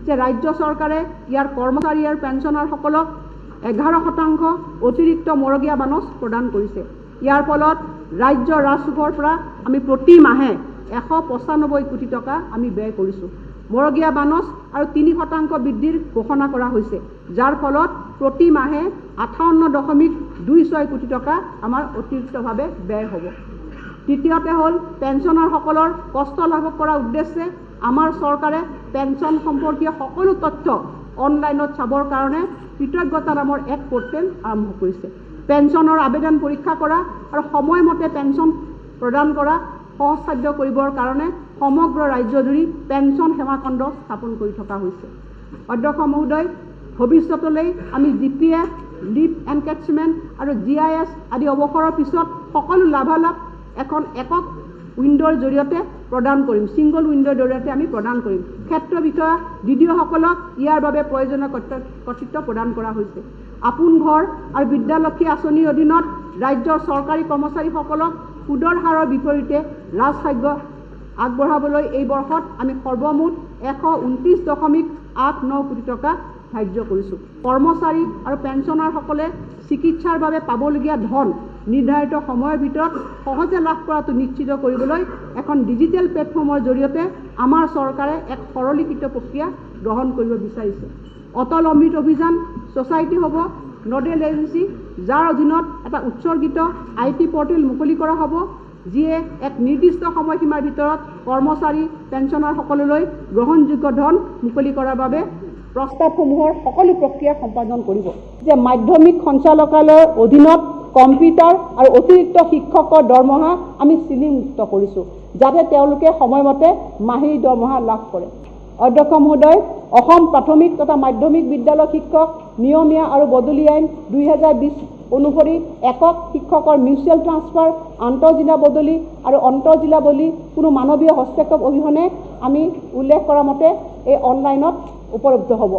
যে ৰাজ্য চৰকাৰে ইয়াৰ কৰ্মচাৰী আৰু পেঞ্চনাৰসকলক 11% অতিৰিক্ত মৰগীয়া বানচ প্ৰদান কৰিছে। ইয়াৰ ফলত ৰাজ্য ৰাজকোষৰ পৰা আমি প্ৰতি মাহে 195 কোটি টকা আমি ব্যয় কৰিছোঁ। মৰগীয়া বানচ আৰু 3% বৃদ্ধিৰ ঘোষণা কৰা হৈছে, যাৰ ফলত প্ৰতি মাহে 58.26 কোটি টকা আমাৰ অতিৰিক্তভাৱে ব্যয় হ'ব। তৃতীয়তে হ'ল পেঞ্চনাৰসকলৰ কষ্ট লাঘৱ কৰাৰ উদ্দেশ্যে আমাৰ চৰকাৰে পেঞ্চন সম্পৰ্কীয় সকলো তথ্য অনলাইনত চাবৰ কাৰণে কৃতজ্ঞতা নামৰ এক পৰ্টেল আৰম্ভ কৰিছে। পেঞ্চনৰ আবেদন পৰীক্ষা কৰা আৰু সময়মতে পেঞ্চন প্ৰদান কৰা সহজসাধ্য কৰিবৰ কাৰণে সমগ্ৰ ৰাজ্যজুৰি পেঞ্চন সেৱাখণ্ড স্থাপন কৰি থকা হৈছে। অধ্যক্ষ মহোদয়, ভৱিষ্যতলৈ আমি GPF, লিভ এনকেচমেণ্ট আৰু GIS আদি অৱসৰৰ পিছত সকলো লাভালাভ এখন একক উইণ্ডোৰ জৰিয়তে প্ৰদান কৰিম, ছিংগল উইণ্ডোৰ জৰিয়তে আমি প্ৰদান কৰিম। ক্ষেত্ৰ বিষয়া DDOসকলক ইয়াৰ বাবে প্ৰয়োজনীয় কৰ্তৃত্ব প্ৰদান কৰা হৈছে। আপোন ঘৰ আৰু বিদ্যালক্ষী আঁচনিৰ অধীনত ৰাজ্যৰ চৰকাৰী কৰ্মচাৰীসকলক সুদৰ হাৰৰ বিপৰীতে ৰাজসাহায্য আগবঢ়াবলৈ এই বৰ্ষত আমি সৰ্বমুঠ 129.89 কোটি টকা ধাৰ্য কৰিছোঁ। কৰ্মচাৰী আৰু পেঞ্চনাৰসকলে চিকিৎসাৰ বাবে পাবলগীয়া ধন নিৰ্ধাৰিত সময়ৰ ভিতৰত সহজে লাভ কৰাটো নিশ্চিত কৰিবলৈ এখন ডিজিটেল প্লেটফৰ্মৰ জৰিয়তে আমাৰ চৰকাৰে এক সৰলীকৃত প্ৰক্ৰিয়া গ্ৰহণ কৰিব বিচাৰিছে। অটল অমৃত অভিযান ছ'চাইটি হ'ব নডেল এজেঞ্চি, যাৰ অধীনত এটা উৎসৰ্গিত IT পৰ্টেল মুকলি কৰা হ'ব, যিয়ে এক নিৰ্দিষ্ট সময়সীমাৰ ভিতৰত কৰ্মচাৰী পেঞ্চনাৰসকললৈ গ্ৰহণযোগ্য ধন মুকলি কৰাৰ বাবে প্ৰস্তাৱসমূহৰ সকলো প্ৰক্ৰিয়া সম্পাদন কৰিব। যে মাধ্যমিক সঞ্চালকালয়ৰ অধীনত কম্পিউটাৰ আৰু অতিৰিক্ত শিক্ষকৰ দৰমহা আমি চিলিংমুক্ত কৰিছোঁ, যাতে তেওঁলোকে সময়মতে মাহিলী দৰমহা লাভ কৰে। অধ্যক্ষ মহোদয়, অসম প্ৰাথমিক তথা মাধ্যমিক বিদ্যালয় শিক্ষক নিয়মীয়া আৰু বদলি আইন 2020 অনুসৰি একক শিক্ষকৰ মিউচুৱেল ট্ৰান্সফাৰ, আন্তঃজিলা বদলি আৰু অন্তঃজিলা বদলি কোনো মানৱীয় হস্তক্ষেপ অবিহনে আমি উল্লেখ কৰা মতে এই অনলাইনত উপলব্ধ হ'ব।